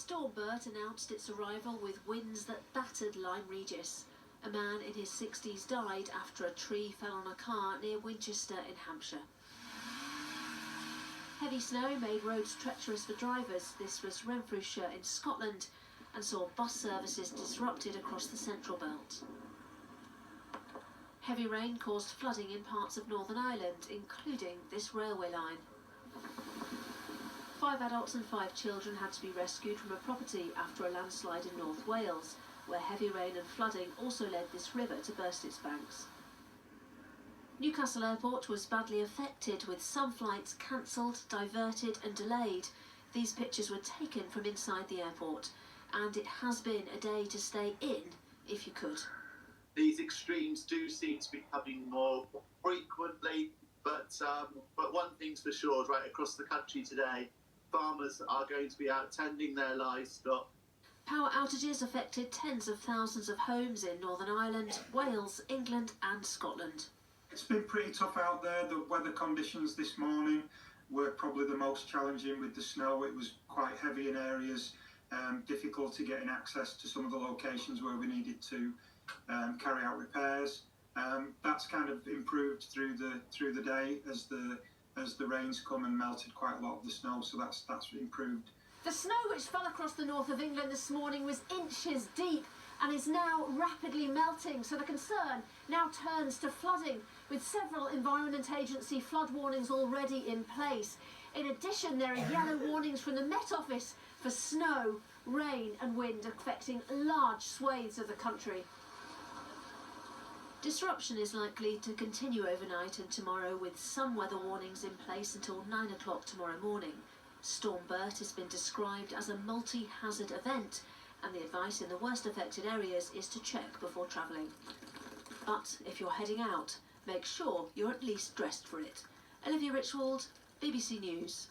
Storm Bert announced its arrival with winds that battered Lyme Regis. A man in his 60s died after a tree fell on a car near Winchester in Hampshire. Heavy snow made roads treacherous for drivers. This was Renfrewshire in Scotland and saw bus services disrupted across the central belt. Heavy rain caused flooding in parts of Northern Ireland, including this railway line. 5 adults and 5 children had to be rescued from a property after a landslide in North Wales, where heavy rain and flooding also led this river to burst its banks. Newcastle Airport was badly affected, with some flights cancelled, diverted and delayed. These pictures were taken from inside the airport, and it has been a day to stay in if you could. These extremes do seem to be happening more frequently, but one thing's for sure, right across the country today, farmers are going to be out tending their livestock. Power outages affected tens of thousands of homes in Northern Ireland, Wales, England and Scotland. It's been pretty tough out there. The weather conditions this morning were probably the most challenging with the snow. It was quite heavy in areas, difficulty getting access to some of the locations where we needed to carry out repairs. That's kind of improved through the day as the rains come and melted quite a lot of the snow, so that's improved. The snow which fell across the north of England this morning was inches deep and is now rapidly melting, so the concern now turns to flooding, with several Environment Agency flood warnings already in place. In addition, there are yellow warnings from the Met Office for snow, rain and wind affecting large swathes of the country. Disruption is likely to continue overnight and tomorrow, with some weather warnings in place until 9 o'clock tomorrow morning. Storm Bert has been described as a multi-hazard event, and the advice in the worst affected areas is to check before travelling. But if you're heading out, make sure you're at least dressed for it. Olivia Richwald, BBC News.